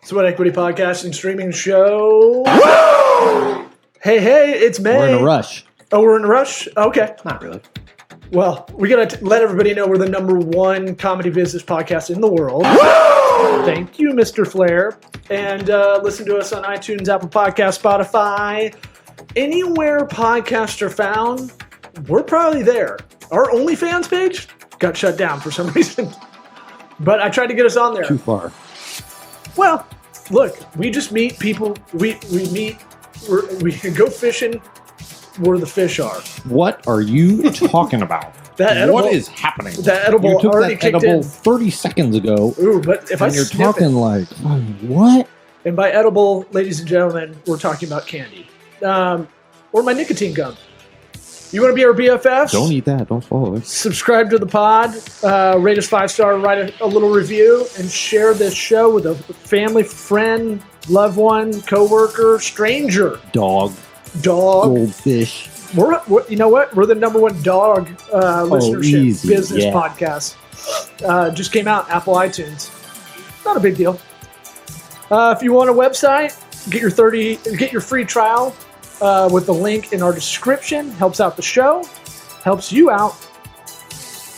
Sweat Equity Podcasting streaming show. Hey, it's May. We're in a rush. Oh, we're in a rush? Okay. Not really. Well, we got to let everybody know we're the #1 comedy business podcast in the world. Thank you, Mr. Flair. And listen to us on iTunes, Apple Podcasts, Spotify. Anywhere podcasts are found, we're probably there. Our OnlyFans page got shut down for some reason. But I tried to get us on there. Too far. Well, look, we just meet people. We meet. We can go fishing where the fish are. What are you talking about? What is happening? That edible you took already that kicked edible in. 30 seconds ago. Ooh, but if I and you're sniff talking it, like, what? and by edible, ladies and gentlemen, we're talking about candy, or my nicotine gum. You want to be our BFFs? Don't eat that. Don't swallow it. Subscribe to the pod, rate us 5-star, write a little review, and share this show with a family, friend, loved one, coworker, stranger, Dog. Goldfish. We're you know what? We're the #1 dog listenership business podcast. Just came out, Apple iTunes. Not a big deal. If you want a website, get your free trial with the link in our description. Helps out the show, helps you out,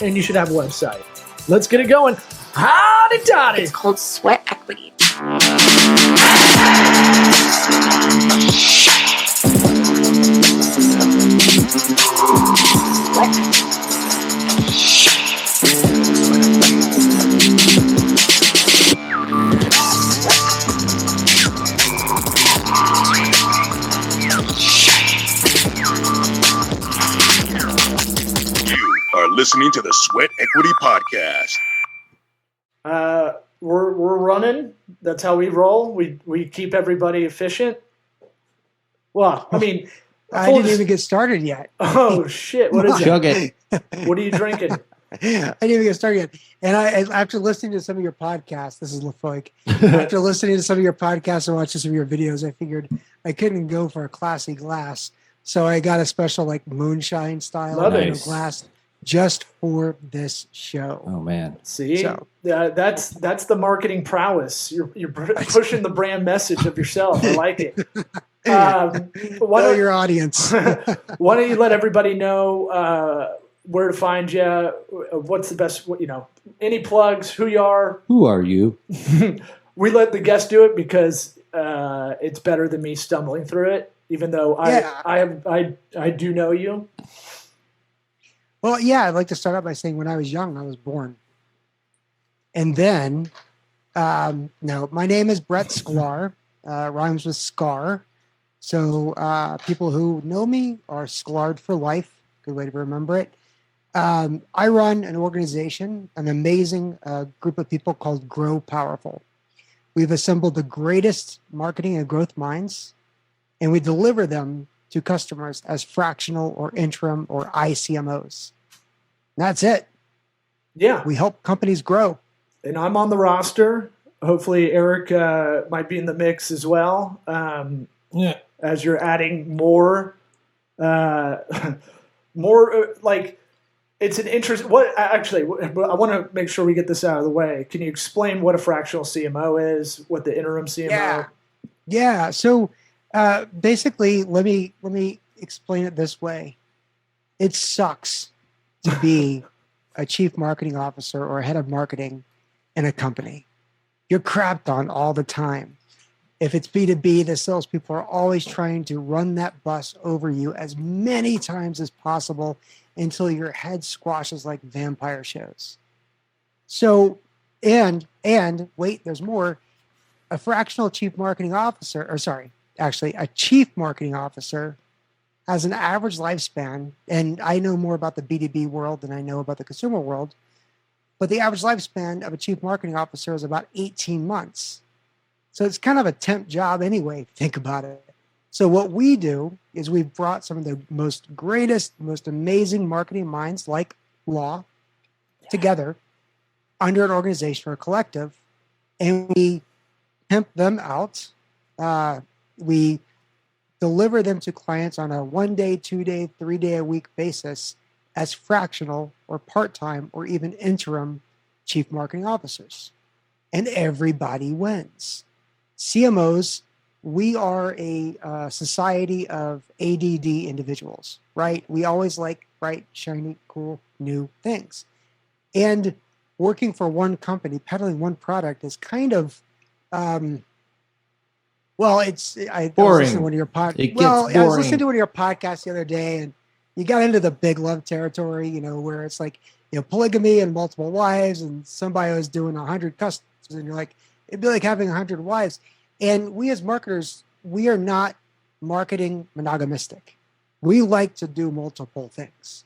and you should have a website. Let's get it going. Howdy dotty. It's called Sweat Equity. Listening to the Sweat Equity Podcast. We're running. That's how we roll. We keep everybody efficient. Well, I mean, I didn't even get started yet. Oh shit! What is Chug it? it. What are you drinking? I didn't even get started yet. And after listening to some of your podcasts, this is LaFoik. After listening to some of your podcasts and watching some of your videos, I figured I couldn't go for a classy glass, so I got a special like moonshine style glass. Just for this show. Oh man! See, that's the marketing prowess. You're pushing the brand message of yourself. I like it. Know your audience. Why don't you let everybody know where to find you? What's the best? Any plugs? Who you are? Who are you? We let the guests do it because it's better than me stumbling through it. Even though I do know you. Well, yeah, I'd like to start out by saying when I was young, I was born. And then, my name is Brett Schklar, rhymes with scar. So people who know me are Schklar'd for life. Good way to remember it. I run an organization, an amazing group of people called Grow Powerful. We've assembled the greatest marketing and growth minds, and we deliver them to customers as fractional or interim or ICMOs. That's it. Yeah. We help companies grow. And I'm on the roster. Hopefully Eric might be in the mix as well. As you're adding more, it's an interest. I want to make sure we get this out of the way. Can you explain what a fractional CMO is, what the interim CMO? Yeah. So, basically, let me explain it this way. It sucks to be a chief marketing officer or a head of marketing in a company. You're crapped on all the time. If it's B2B, the salespeople are always trying to run that bus over you as many times as possible until your head squashes like vampire shows. So, and wait, there's more. A fractional chief marketing officer, a chief marketing officer has an average lifespan, and I know more about the B2B world than I know about the consumer world, but the average lifespan of a chief marketing officer is about 18 months. So it's kind of a temp job anyway, if you think about it. So what we do is we've brought some of the most amazing marketing minds like Law together under an organization or a collective, and we pimp them out. We deliver them to clients on a 1 day, 2 day, 3 day a week basis as fractional or part-time or even interim chief marketing officers. And everybody wins. CMOs, we are a society of ADD individuals, right? We always like bright, shiny, cool, new things. And working for one company, peddling one product is kind of, I was listening to one of your podcasts. I was listening to one of your podcasts the other day, and you got into the big love territory, where it's like, polygamy and multiple wives, and somebody was doing 100 customers, and you're like, it'd be like having 100 wives. And we as marketers, we are not marketing monogamistic. We like to do multiple things.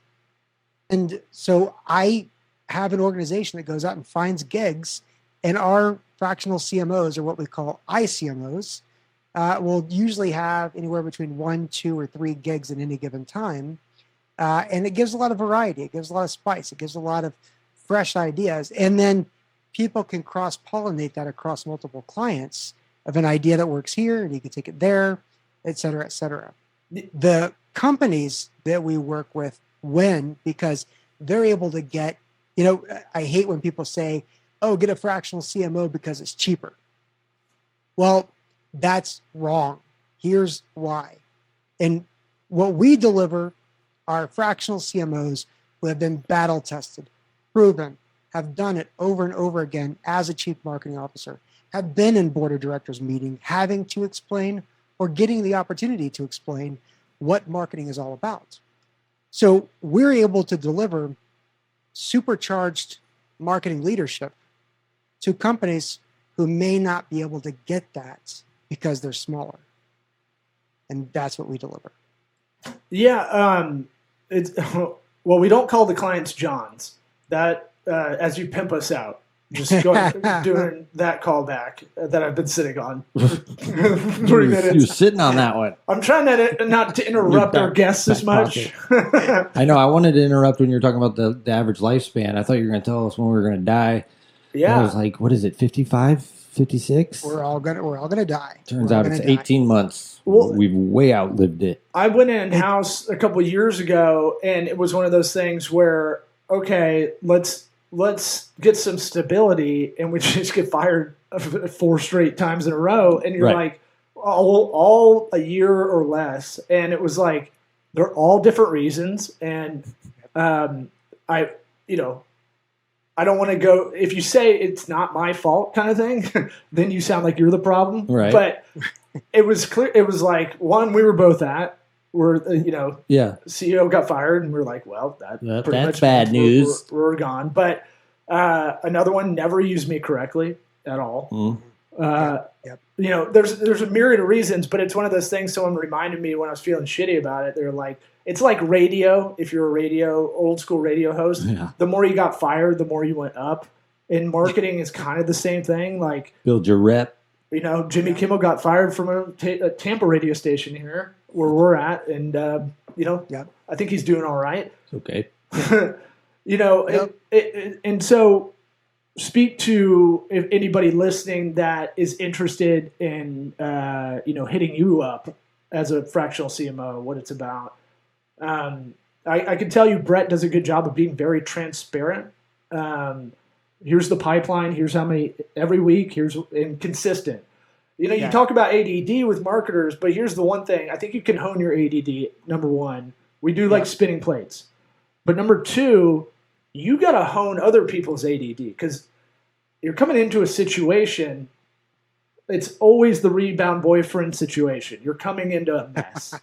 And so I have an organization that goes out and finds gigs, and our fractional CMOs, or what we call ICMOs, will usually have anywhere between 1, 2, or 3 gigs at any given time. And it gives a lot of variety. It gives a lot of spice. It gives a lot of fresh ideas. And then people can cross-pollinate that across multiple clients of an idea that works here, and you can take it there, et cetera, et cetera. The companies that we work with win because they're able to get, I hate when people say, oh, get a fractional CMO because it's cheaper. Well, that's wrong. Here's why. And what we deliver are fractional CMOs who have been battle tested, proven, have done it over and over again as a chief marketing officer, have been in board of directors meeting, having to explain or getting the opportunity to explain what marketing is all about. So we're able to deliver supercharged marketing leadership to companies who may not be able to get that because they're smaller. And that's what we deliver. Yeah. Well, we don't call the clients Johns. That as you pimp us out. Just doing that callback that I've been sitting on for 3 minutes. You're sitting on that one. I'm trying not to interrupt our guests as much. I know. I wanted to interrupt when you were talking about the average lifespan. I thought you were going to tell us when we were going to die. Yeah. And I was like, what is it, 55, 56? We're all gonna die. Turns out it's 18 months. Well, we've way outlived it. I went in-house a couple of years ago, and it was one of those things where, okay, let's get some stability, and we just get fired 4 straight times in a row, and you're like, all a year or less, and it was like they're all different reasons, and I don't want to go. If you say it's not my fault, kind of thing, then you sound like you're the problem. Right. But it was clear. It was like one we were both at. CEO got fired, and we were like, well, that's much bad news. We're gone. But another one never used me correctly at all. There's a myriad of reasons, but it's one of those things. Someone reminded me when I was feeling shitty about it. They're like, it's like radio. If you're a old school radio host, the more you got fired, the more you went up. And marketing is kind of the same thing. Like, build your rep. Jimmy Kimmel got fired from a Tampa radio station here where we're at, and I think he's doing all right. Okay. And so speak to if anybody listening that is interested in hitting you up as a fractional CMO, what it's about. I can tell you Brett does a good job of being very transparent. Here's the pipeline. Here's how many every week. And consistent. You talk about ADD with marketers, but here's the one thing. I think you can hone your ADD. Number one, we do like spinning plates. But number two, you got to hone other people's ADD because you're coming into a situation. It's always the rebound boyfriend situation. You're coming into a mess,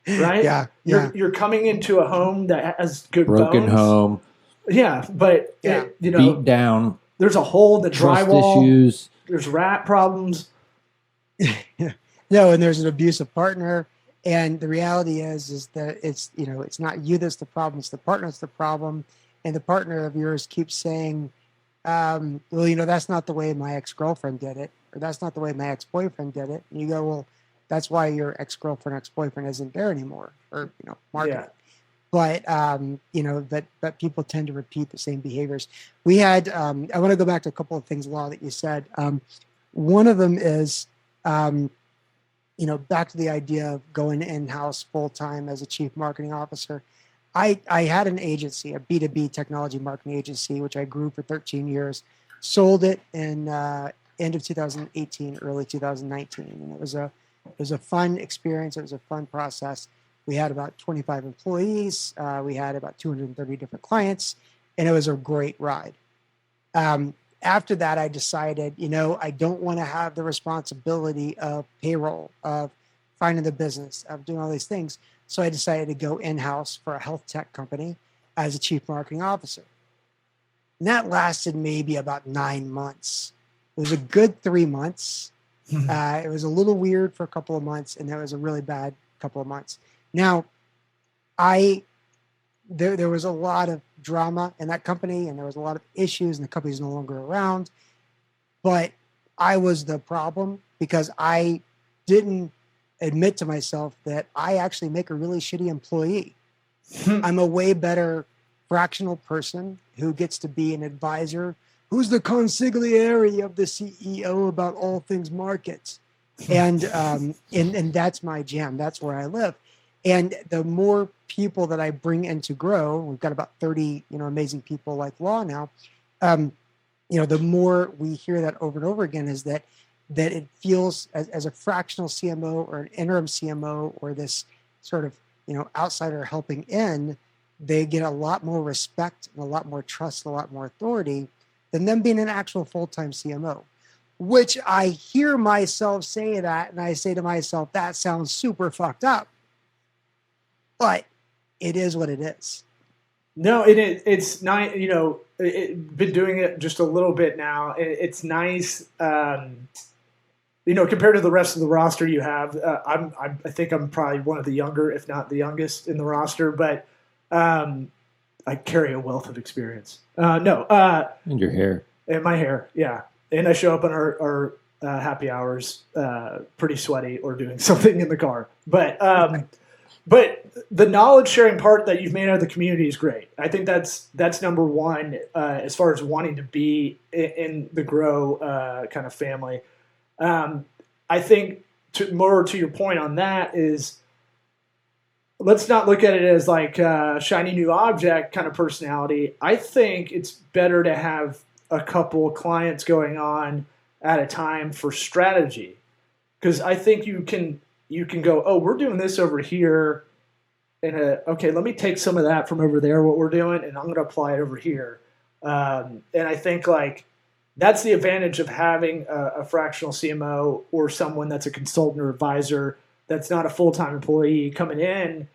right? You're coming into a home that has good broken bones. Home. Yeah, but beat down. There's a hole in the trust drywall. Issues. There's rat problems. No, and there's an abusive partner, and the reality is that it's not you that's the problem, it's the partner that's the problem, and the partner of yours keeps saying, that's not the way my ex-girlfriend did it, or that's not the way my ex-boyfriend did it, and you go, well, that's why your ex-girlfriend, ex-boyfriend isn't there anymore, or marketing. Yeah. But people tend to repeat the same behaviors. We had, I want to go back to a couple of things, Law, that you said. One of them is, back to the idea of going in-house full-time as a chief marketing officer. I had an agency, a B2B technology marketing agency, which I grew for 13 years, sold it in end of 2018, early 2019, and it was a fun experience. It was a fun process. We had about 25 employees. We had about 230 different clients, and it was a great ride. After that, I decided, I don't want to have the responsibility of payroll, of finding the business, of doing all these things. So I decided to go in-house for a health tech company as a chief marketing officer. And that lasted maybe about 9 months. It was a good 3 months. It was a little weird for a couple of months, and that was a really bad couple of months. Now, there was a lot of drama in that company, and there was a lot of issues, and the company's no longer around. But I was the problem because I didn't admit to myself that I actually make a really shitty employee. I'm a way better fractional person who gets to be an advisor, who's the consigliere of the CEO about all things markets. And that's my jam. That's where I live. And the more people that I bring in to grow, we've got about 30, amazing people like Law now. The more we hear that over and over again is that it feels as a fractional CMO or an interim CMO or this sort of, outsider helping in, they get a lot more respect and a lot more trust, and a lot more authority than them being an actual full-time CMO, which I hear myself say that. And I say to myself, that sounds super fucked up. But it is what it is. No, it's nice. Been doing it just a little bit now. It's nice. Compared to the rest of the roster you have, I think I'm probably one of the younger, if not the youngest in the roster. But I carry a wealth of experience. And your hair. And my hair, yeah. And I show up on our happy hours pretty sweaty or doing something in the car. But the knowledge sharing part that you've made out of the community is great. I think that's number one as far as wanting to be in the Grow kind of family. I think more to your point on that is, let's not look at it as like a shiny new object kind of personality. I think it's better to have a couple clients going on at a time for strategy, because I think you can go, oh, we're doing this over here, and okay, let me take some of that from over there, what we're doing, and I'm going to apply it over here. And I think that's the advantage of having a fractional CMO or someone that's a consultant or advisor that's not a full-time employee coming in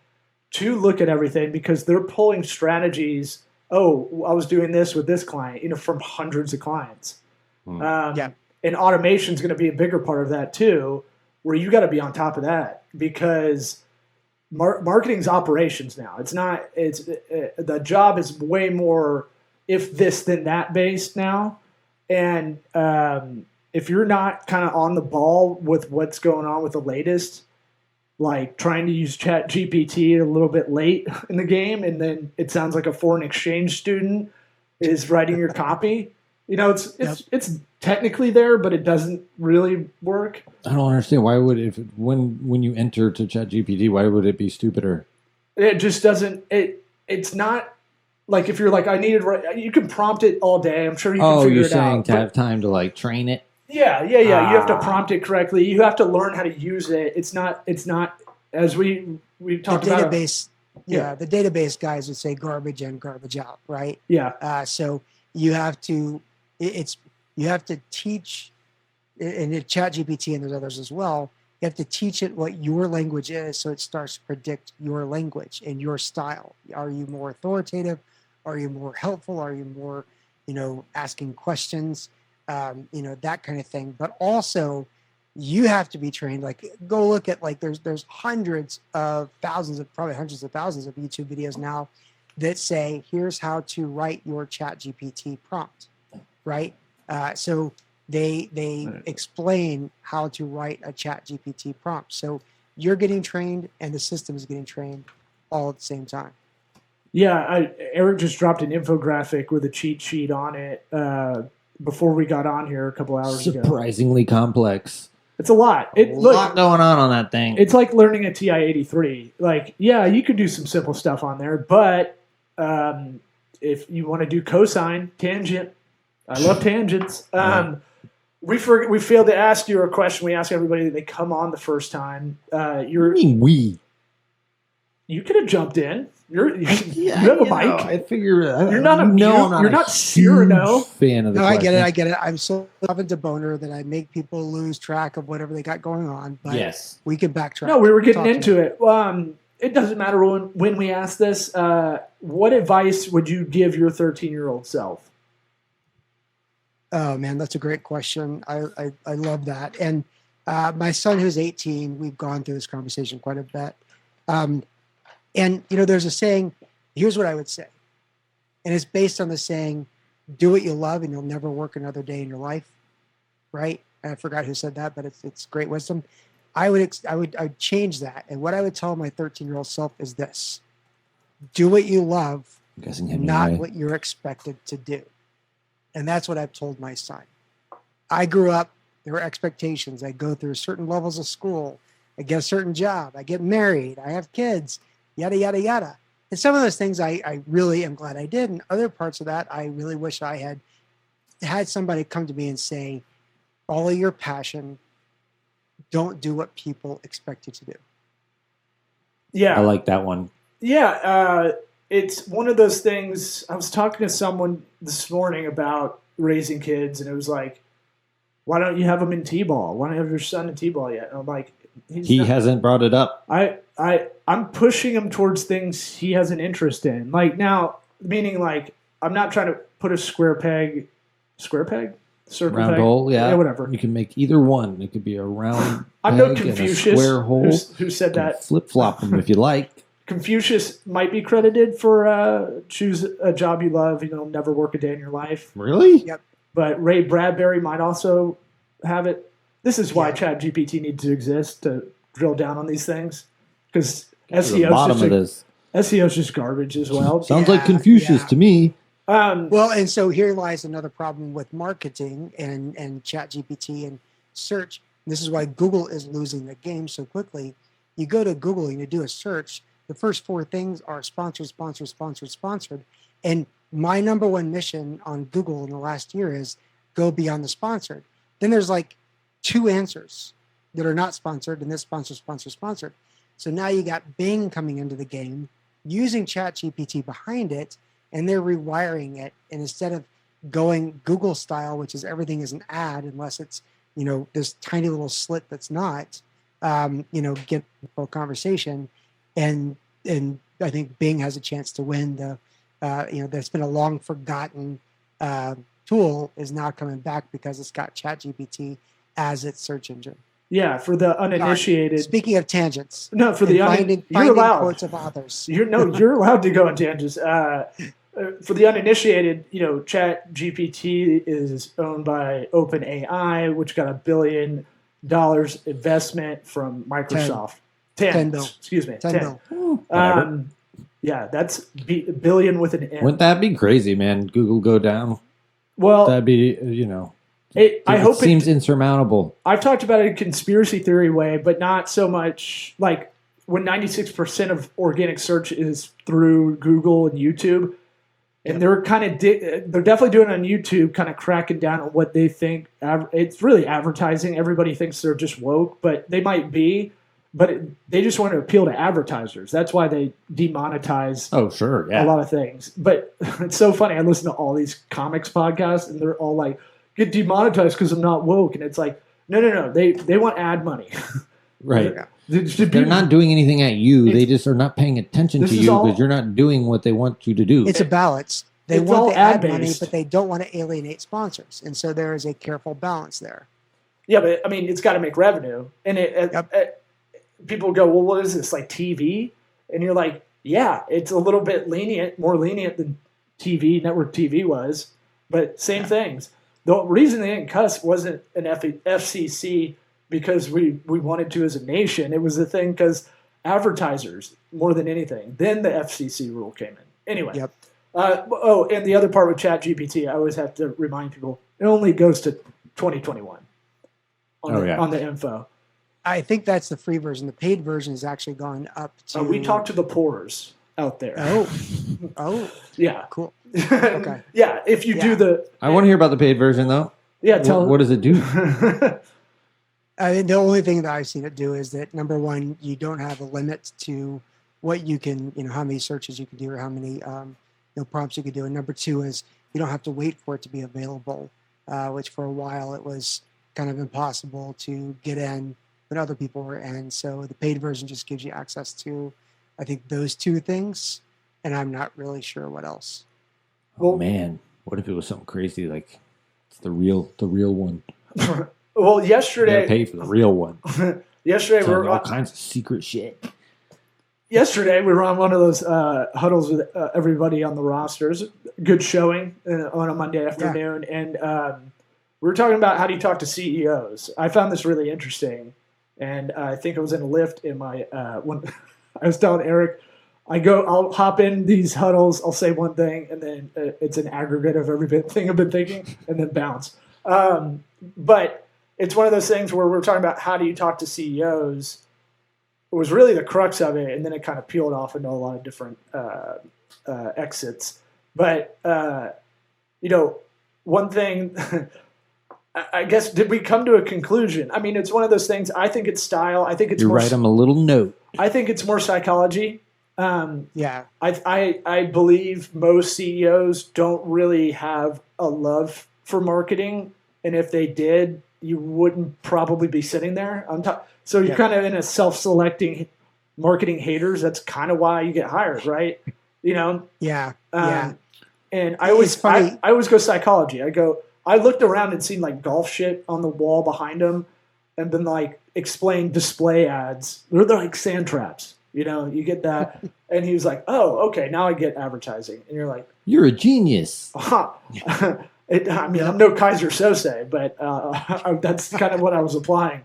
to look at everything, because they're pulling strategies. Oh, I was doing this with this client, from hundreds of clients. And automation is going to be a bigger part of that too, where you got to be on top of that, because marketing's operations now. The job is way more if this then that based now. And if you're not kind of on the ball with what's going on with the latest, like trying to use Chat GPT a little bit late in the game, and then it sounds like a foreign exchange student is writing your copy. It's technically there, but it doesn't really work. I don't understand why would when you enter to ChatGPT, why would it be stupider? It just doesn't. It's not like if you're like you can prompt it all day. I'm sure you can figure it out. Oh, you're saying to have time to train it? Yeah. You have to prompt it correctly. You have to learn how to use it. It's not as we talked about. Database. The database guys would say garbage in, garbage out, right? Yeah. So you have to. You have to teach, and ChatGPT and there's others as well. You have to teach it what your language is, so it starts to predict your language and your style. Are you more authoritative? Are you more helpful? Are you more, asking questions? That kind of thing. But also, you have to be trained. Go look at there's hundreds of thousands of YouTube videos now that say, here's how to write your ChatGPT prompt. Right? So they explain how to write a ChatGPT prompt. So you're getting trained and the system is getting trained all at the same time. Yeah, Eric just dropped an infographic with a cheat sheet on it before we got on here a couple hours ago. Surprisingly complex. It's a lot. A lot going on that thing. It's like learning a TI-83. You could do some simple stuff on there, but if you want to do cosine, tangent, I love tangents. We failed to ask you a question. We ask everybody that they come on the first time. What do you mean we? You could have jumped in. You have a mic. I figure you're not a mute. You're not Cyrano. Fan of the question. I get it. I'm so loving boner that I make people lose track of whatever they got going on. But yes, we can backtrack. No, we were getting into it. It doesn't matter when we ask this. What advice would you give your 13-year-old self? Oh man, that's a great question. I love that. And my son, who's 18, we've gone through this conversation quite a bit. And, there's a saying, here's what I would say. And it's based on the saying, do what you love and you'll never work another day in your life. Right? I forgot who said that, but it's great wisdom. I would change that. And what I would tell my 13-year-old self is this: do what you love, not what you're expected to do. And that's what I've told my son. I grew up, there were expectations. I go through certain levels of school. I get a certain job. I get married. I have kids. Yada, yada, yada. And some of those things I really am glad I did. And other parts of that, I really wish I had somebody come to me and say, follow your passion. Don't do what people expect you to do. Yeah. I like that one. Yeah. It's one of those things. I was talking to someone this morning about raising kids, and it was like, why don't you have them in T-ball? Why don't you have your son in T-ball yet? And I'm like, he hasn't brought it up. I'm pushing him towards things he has an interest in. Like now, meaning like I'm not trying to put a circle peg, round hole, yeah, whatever. You can make either one. It could be a round. I'm no Confucius. Square hole. Who said that? Flip flop them if you like. Confucius might be credited for choose a job you love. You'll never work a day in your life. Really? Yep. But Ray Bradbury might also have it. This is why ChatGPT needs to exist to drill down on these things, because SEO is just garbage as well. Sounds like Confucius to me. Well, and so here lies another problem with marketing and ChatGPT and search. This is why Google is losing the game so quickly. You go to Google and you do a search. The first 4 things are sponsored, sponsored, sponsored, sponsored. And my number one mission on Google in the last year is go beyond the sponsored. Then there's like 2 answers that are not sponsored, and this sponsored. So now you got Bing coming into the game, using ChatGPT behind it, and they're rewiring it. And instead of going Google style, which is everything is an ad, unless it's, this tiny little slit that's not, get a conversation. And I think Bing has a chance to win the, that's been a long forgotten tool is now coming back because it's got ChatGPT as its search engine. Yeah, for the uninitiated. Speaking of tangents, no, for the finding quotes of authors. You're allowed to go on tangents. For the uninitiated, ChatGPT is owned by OpenAI, which got $1 billion investment from Microsoft. 10 bill. Excuse me. 10 bill. Yeah, that's billion with an N. Wouldn't that be crazy, man? Google go down. Well, that'd be, I hope it seems insurmountable. I've talked about it in a conspiracy theory way, but not so much like when 96% of organic search is through Google and YouTube. And they're they're definitely doing it on YouTube, kind of cracking down on what they think. It's really advertising. Everybody thinks they're just woke, but they might be. But they just want to appeal to advertisers. That's why they demonetize a lot of things. But it's so funny. I listen to all these comics podcasts, and they're all like, get demonetized because I'm not woke. And it's like, no. They want ad money. Right. They're not doing anything at you. They just are not paying attention to you because you're not doing what they want you to do. It's a balance. They want the ad money, but they don't want to alienate sponsors. And so there is a careful balance there. Yeah, but I mean, it's got to make revenue. And people go, well, what is this, like TV? And you're like, yeah, it's a little bit more lenient than network TV was, but same things. The reason they didn't cuss wasn't an FCC because we wanted to as a nation. It was the thing because advertisers, more than anything. Then the FCC rule came in. Anyway. Yep. And the other part with ChatGPT, I always have to remind people, it only goes to 2021 on the info. I think that's the free version. The paid version has actually gone up to... we talk to the poorers out there. Oh. Yeah. Cool. Okay. Yeah, if you do the... I want to hear about the paid version, though. Yeah, tell. What does it do? The only thing that I've seen it do is that, number one, you don't have a limit to what you can, how many searches you can do or how many prompts you can do. And number two is you don't have to wait for it to be available, which for a while it was kind of impossible to get in when other people were in. So the paid version just gives you access to, I think, those two things. And I'm not really sure what else. Oh, man. What if it was something crazy like it's the real one? Well, yesterday, you gotta pay for the real one. Yesterday, we were all kinds of secret shit. Yesterday, we were on one of those huddles with everybody on the rosters. Good showing on a Monday afternoon, and we were talking about how do you talk to CEOs. I found this really interesting, and I think it was in a lift in my when I was telling Eric. I'll hop in these huddles. I'll say one thing, and then it's an aggregate of everything I've been thinking, and then bounce. But it's one of those things where we're talking about how do you talk to CEOs. It was really the crux of it, and then it kind of peeled off into a lot of different exits. But one thing, I guess, did we come to a conclusion? I mean, it's one of those things. I think it's style. I think it's write them a little note. I think it's more psychology. I believe most CEOs don't really have a love for marketing, and if they did, you wouldn't probably be sitting there. So you're kind of in a self-selecting marketing haters. That's kind of why you get hired, right? Yeah. And I always go psychology. I looked around and seen like golf shit on the wall behind them, and been like explain display ads. They're like sand traps. You get that. And he was like, oh, okay, now I get advertising. And you're like, you're a genius. I'm no Kaiser Sose, but that's kind of what I was applying.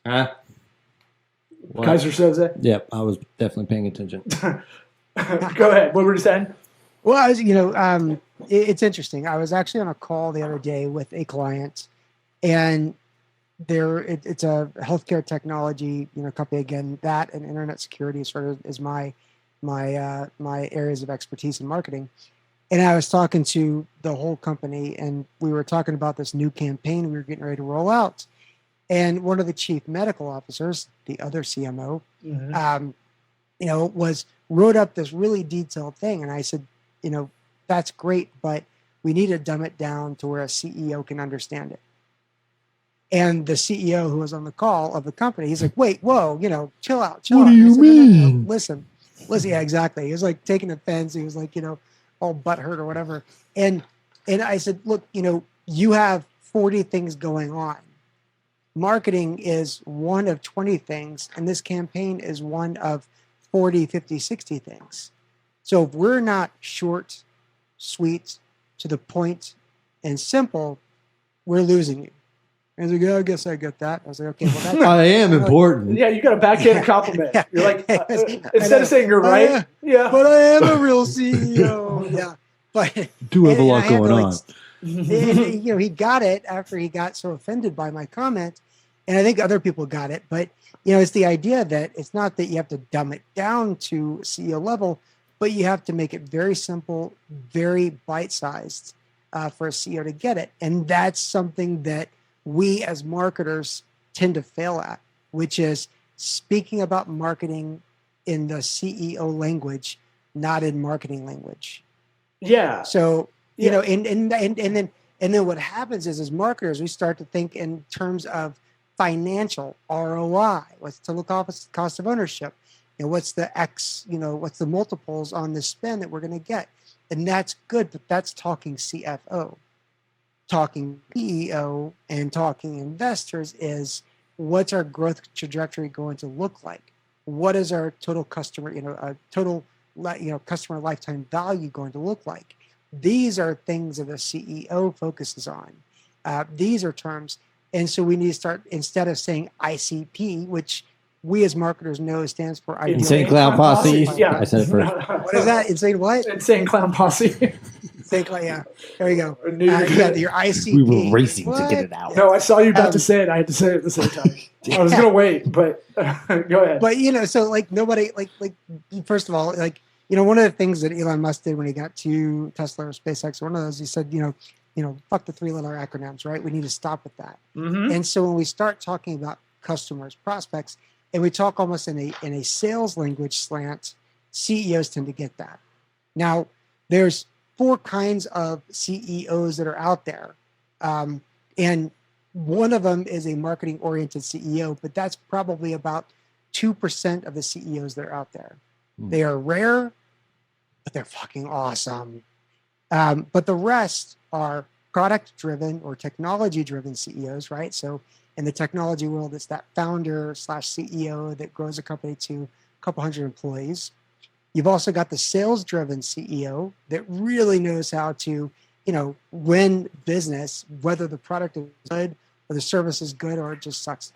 Huh? Kaiser Sose? Yep, I was definitely paying attention. Go ahead. What were you saying? Well, it's interesting. I was actually on a call the other day with a client, and it's a healthcare technology company. Again, that and internet security sort of is my areas of expertise in marketing. And I was talking to the whole company, and we were talking about this new campaign we were getting ready to roll out. And one of the chief medical officers, the other CMO, wrote up this really detailed thing. And I said, that's great, but we need to dumb it down to where a CEO can understand it. And the CEO who was on the call of the company, he's like, wait, whoa, chill out. What do you mean? No, listen. Yeah, exactly. He was like taking offense. He was like, all butthurt or whatever. And I said, look, you have 40 things going on. Marketing is one of 20 things, and this campaign is one of 40, 50, 60 things. So if we're not short, sweet, to the point, and simple, we're losing you. And he's like, I guess I get that. I was like, okay, well, that's I am important. Yeah, you got a backhanded compliment. Yeah. You're like, instead of saying you're right, but I am a real CEO. Yeah, but do have a lot going on. He got it after he got so offended by my comment, and I think other people got it. But it's the idea that it's not that you have to dumb it down to CEO level, but you have to make it very simple, very bite-sized for a CEO to get it, and that's something that we as marketers tend to fail at, which is speaking about marketing in the CEO language, not in marketing language. Yeah. So, and then what happens is as marketers, we start to think in terms of financial ROI, what's the cost of ownership, what's the X, what's the multiples on the spend that we're going to get. And that's good, but that's talking CFO. Talking PEO and talking investors is what's our growth trajectory going to look like? What is our total customer, customer lifetime value going to look like? These are things that the CEO focuses on. These are terms. And so we need to start, instead of saying ICP, which we as marketers know stands for Insane Clown Posse. Yeah. I said it first. What is that? Insane what? Insane Clown Posse. Yeah, there you go. Your ICP. We were racing to get it out. No, I saw you about to say it. I had to say it at the same time. I was gonna wait, but go ahead. But so nobody first of all, one of the things that Elon Musk did when he got to Tesla or SpaceX, one of those, he said, fuck the 3-letter acronyms, right? We need to stop with that. Mm-hmm. And so when we start talking about customers, prospects, and we talk almost in a sales language slant, CEOs tend to get that. Now, there's 4 kinds of CEOs that are out there. And one of them is a marketing-oriented CEO, but that's probably about 2% of the CEOs that are out there. They are rare, but they're fucking awesome. But the rest are product-driven or technology-driven CEOs, right? So in the technology world, it's that founder/CEO that grows a company to a couple hundred employees. You've also got the sales-driven CEO that really knows how to, win business, whether the product is good or the service is good or it just sucks,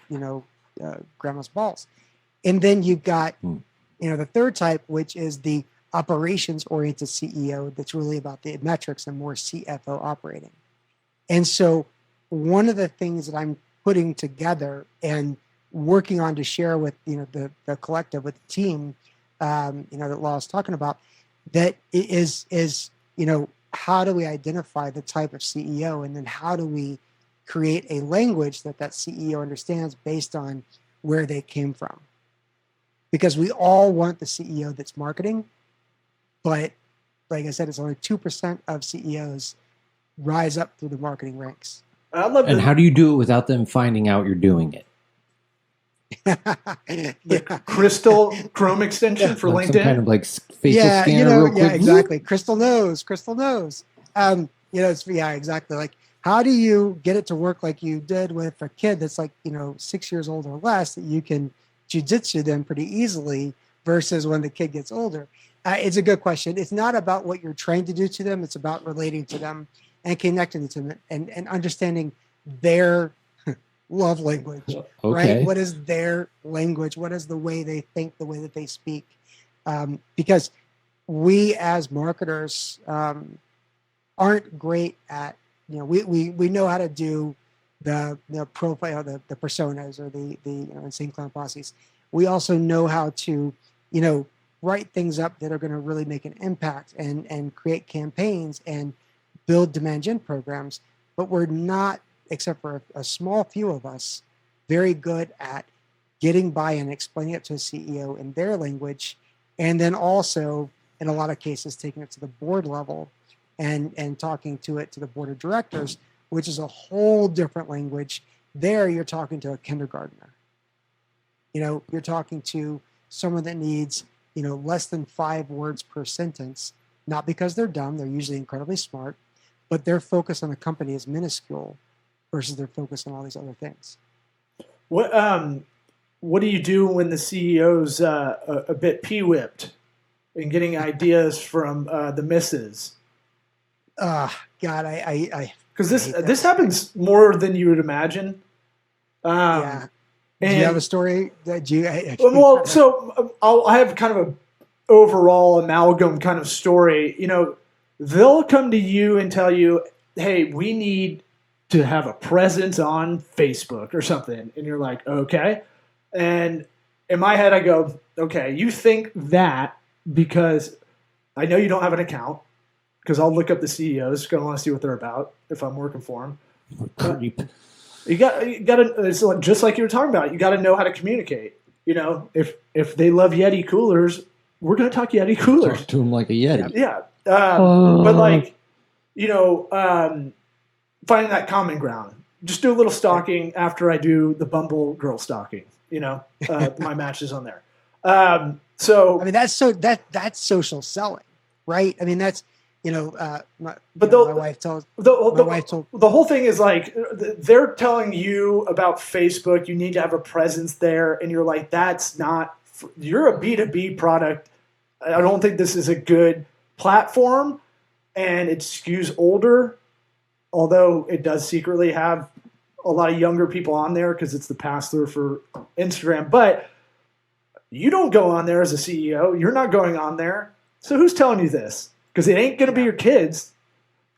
grandma's balls. And then you've got, the third type, which is the operations-oriented CEO that's really about the metrics and more CFO operating. And so one of the things that I'm putting together and working on to share with, the collective, with the team, that Law's talking about, that is, how do we identify the type of CEO, and then how do we create a language that CEO understands based on where they came from? Because we all want the CEO that's marketing, but like I said, it's only 2% of CEOs rise up through the marketing ranks. And how do you do it without them finding out you're doing it? Crystal Chrome extension for like LinkedIn, some kind of like facial scanner. Real quick. Exactly. Crystal knows. It's exactly. Like, how do you get it to work like you did with a kid that's like 6 years old or less, that you can jujitsu them pretty easily, versus when the kid gets older? It's a good question. It's not about what you're trying to do to them. It's about relating to them and connecting to them and understanding their love language, right? What is their language? What is the way they think, the way that they speak? Because we as marketers aren't great at, we know how to do the profile, the personas, or the insane clown posses. We also know how to, write things up that are going to really make an impact and create campaigns and build demand gen programs. But we're not, except for a small few of us, very good at getting by and explaining it to a CEO in their language, and then also, in a lot of cases, taking it to the board level and talking to the board of directors, which is a whole different language. There, you're talking to a kindergartner. You're talking to someone that needs, less than 5 words per sentence, not because they're dumb, they're usually incredibly smart, but their focus on the company is minuscule versus their focus on all these other things. What do you do when the CEO's a bit pee-whipped and getting ideas from the missus? God, because this happens more than you would imagine. Yeah. Do you have a story that you? I have kind of a overall amalgam kind of story. They'll come to you and tell you, "Hey, we need to have a presence on Facebook or something," and you're like, "Okay." And in my head, I go, "Okay, you think that because I know you don't have an account, because I'll look up the CEOs, going to want to see what they're about if I'm working for them." You got to. It's just like you were talking about. You got to know how to communicate. If they love Yeti coolers, we're going to talk Yeti coolers. Talk to them like a Yeti. Yeah. But finding that common ground. Just do a little stalking after I do the Bumble girl stalking. My match is on there. That's social selling, right? I mean, that's. My wife told. The whole thing is like they're telling you about Facebook. You need to have a presence there, and you're like, "That's not. You're a B2B product. I don't think this is a good platform," and it skews older. Although it does secretly have a lot of younger people on there because it's the pass-through for Instagram. But you don't go on there as a CEO. You're not going on there. So who's telling you this? Because it ain't going to be your kids.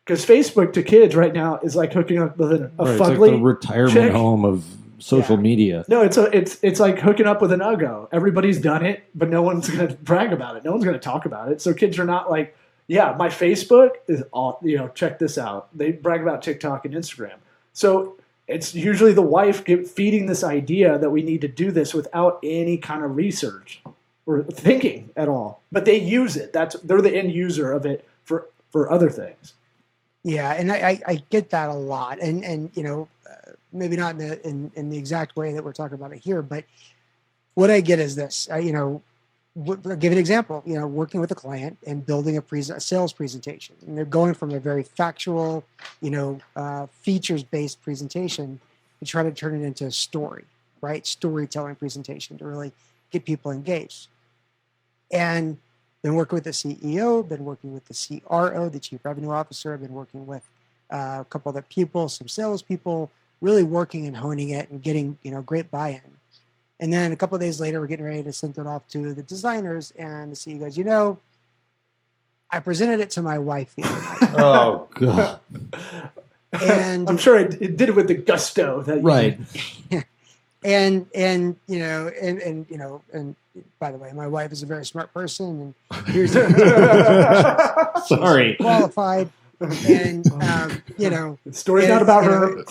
Because Facebook to kids right now is like hooking up with a fugly it's like the retirement chick. Home of social media. No, it's like hooking up with an Uggo. Everybody's done it, but no one's going to brag about it. No one's going to talk about it. So kids are not like Yeah, my Facebook is all, check this out. They brag about TikTok and Instagram. So it's usually the wife feeding this idea that we need to do this without any kind of research or thinking at all. But they use it. They're the end user of it for other things. Yeah, and I get that a lot. And maybe not in the exact way that we're talking about it here, but what I get is this. I'll give an example, working with a client and building a sales presentation. And they're going from a very factual, features-based presentation to try to turn it into a story, right? Storytelling presentation to really get people engaged. And been working with the CEO, been working with the CRO, the Chief Revenue Officer. I've been working with a couple other people, some salespeople, really working and honing it and getting, great buy-in. And then a couple of days later, we're getting ready to send it off to the designers, and the CEO goes, I presented it to my wife the other night. Oh, God. And I'm sure it did it with the gusto that right. And by the way, my wife is a very smart person, and here's sorry, qualified, and the story's not about her.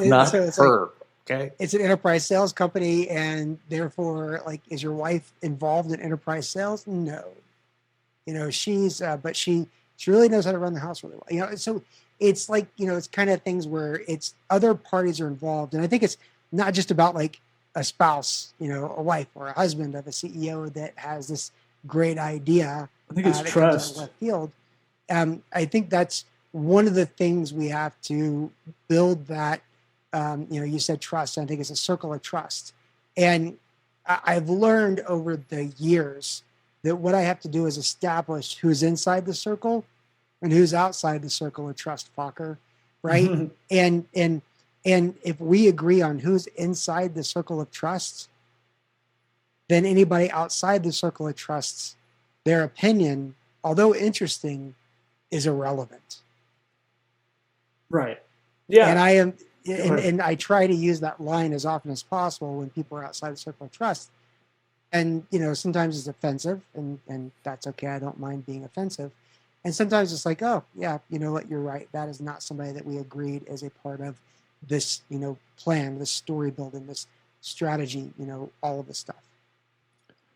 Not her. Okay. It's an enterprise sales company, and therefore, is your wife involved in enterprise sales? No. She's, but she really knows how to run the house really well. So it's it's kind of things where it's other parties are involved. And I think it's not just about a spouse, a wife or a husband of a CEO that has this great idea. I think it's trust. Left field. I think that's one of the things we have to build that. You said trust. I think it's a circle of trust. And I've learned over the years that what I have to do is establish who's inside the circle and who's outside the circle of trust, Fokker, right? Mm-hmm. And if we agree on who's inside the circle of trust, then anybody outside the circle of trust, their opinion, although interesting, is irrelevant. Right. Yeah. And I am... And I try to use that line as often as possible when people are outside the circle of trust. And, sometimes it's offensive, and that's okay. I don't mind being offensive. And sometimes it's oh, yeah, you know what, you're right. That is not somebody that we agreed as a part of this, plan, this story building, this strategy, all of this stuff.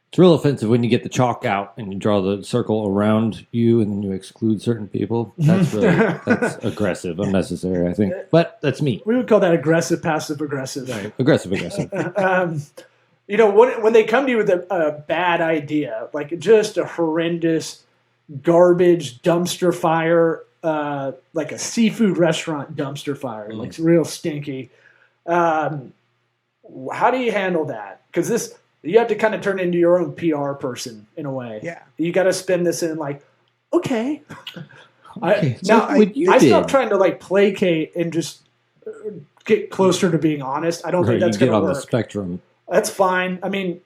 It's real offensive when you get the chalk out and you draw the circle around you and then you exclude certain people. That's that's aggressive, unnecessary, I think. But that's me. We would call that aggressive, passive aggressive. Right. Aggressive. When they come to you with a bad idea, just a horrendous garbage dumpster fire, like a seafood restaurant dumpster fire, real stinky. How do you handle that? Because you have to kind of turn into your own PR person in a way. Yeah. You got to spin this in okay. I stopped trying to placate and just get closer to being honest. I don't think that's going to work. On the spectrum. That's fine. I mean,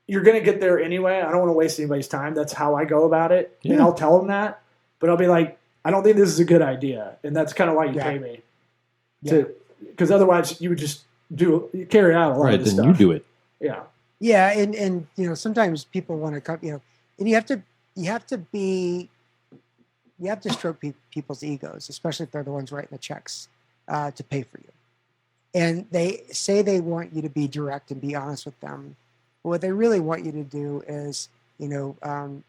you're going to get there anyway. I don't want to waste anybody's time. That's how I go about it. Yeah. And I'll tell them that. But I'll be I don't think this is a good idea. And that's kind of why you pay me. Because otherwise you would just carry out a lot of this stuff. Then you do it. Yeah. Yeah, and sometimes people want to come, and you have to stroke people's egos, especially if they're the ones writing the checks to pay for you. And they say they want you to be direct and be honest with them. But what they really want you to do is,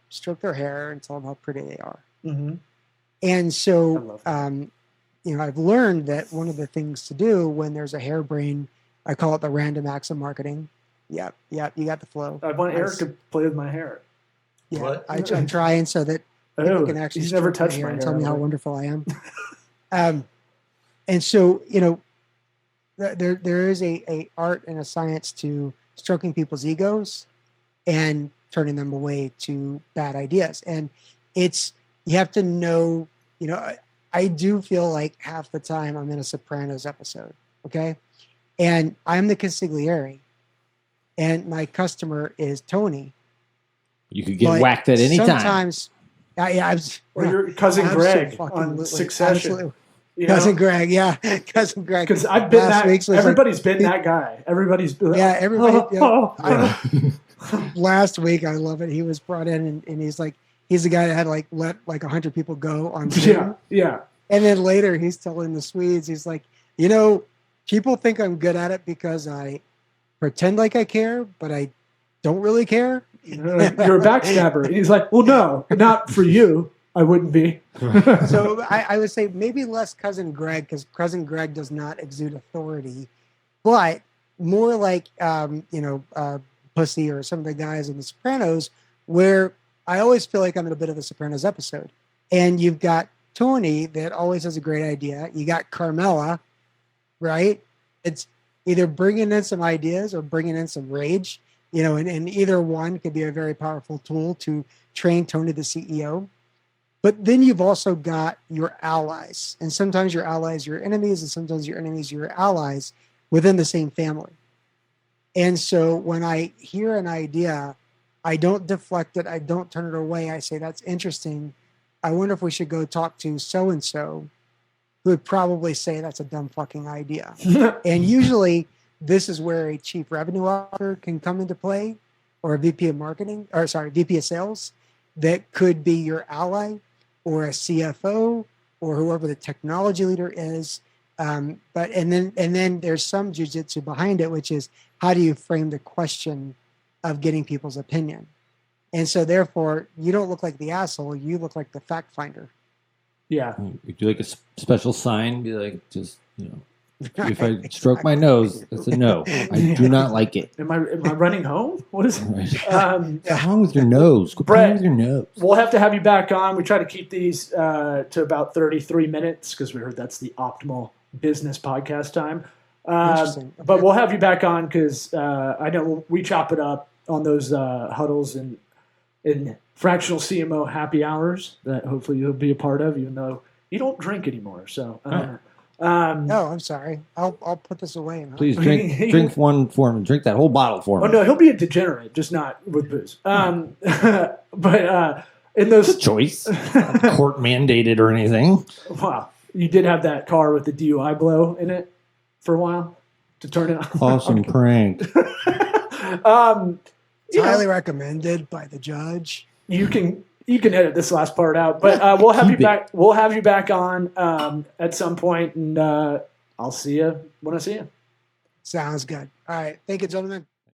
stroke their hair and tell them how pretty they are. Mm-hmm. And so, I've learned that one of the things to do when there's a harebrained, I call it the random acts of marketing. Yep, you got the flow. I want Eric to play with my hair. Yeah, what? I'm trying so that people can actually he's never touched my hair and tell me how wonderful I am. And so, there is a art and a science to stroking people's egos and turning them away to bad ideas. And you have to know, I do feel like half the time I'm in a Sopranos episode, okay? And I'm the consigliere. And my customer is Tony. You could get whacked at any time. Sometimes, or your cousin Greg on Succession. Cousin Greg, cousin Greg. Because I've been everybody's been that guy. Everybody's been everybody. Last week, I love it. He was brought in and he's like, He's the guy that had like let like 100 people go on Zoom. Yeah. And then later he's telling the Swedes, he's like, people think I'm good at it because I pretend like I care, but I don't really care. You're a backstabber. He's like, well, no, not for you. I wouldn't be. So I would say maybe less Cousin Greg, because Cousin Greg does not exude authority, but more like, Pussy or some of the guys in The Sopranos, where I always feel like I'm in a bit of a Sopranos episode. And you've got Tony that always has a great idea. You got Carmela, right? It's either bringing in some ideas or bringing in some rage, and either one could be a very powerful tool to train Tony, the CEO. But then you've also got your allies. And sometimes your allies, your enemies, and sometimes your enemies, your allies within the same family. And so when I hear an idea, I don't deflect it. I don't turn it away. I say, that's interesting. I wonder if we should go talk to so-and-so, who would probably say that's a dumb fucking idea. And usually this is where a chief revenue officer can come into play, or a VP of marketing, VP of sales, that could be your ally, or a CFO, or whoever the technology leader is. And then there's some jujitsu behind it, which is how do you frame the question of getting people's opinion? And so therefore you don't look like the asshole, you look like the fact finder. Yeah. You do like a special sign, be like, just, if I stroke my nose, that's a no. I do not like it. Am I running home? What is it? What's wrong with your nose? What's wrong with your nose? We'll have to have you back on. We try to keep these to about 33 minutes because we heard that's the optimal business podcast time. Interesting. Okay. But we'll have you back on because I know we chop it up on those huddles and in fractional CMO happy hours that hopefully you'll be a part of, even though you don't drink anymore. So, no, I'm sorry. I'll put this away. Please drink one for me. Drink that whole bottle for me. Oh no, he'll be a degenerate, just not with booze. But in those it's a choice, court mandated or anything. Wow, you did have that car with the DUI blow in it for a while to turn it on. Awesome prank. It's highly recommended by the judge. You can edit this last part out, but we'll have you back. We'll have you back on at some point, and I'll see you when I see you. Sounds good. All right. Thank you, gentlemen.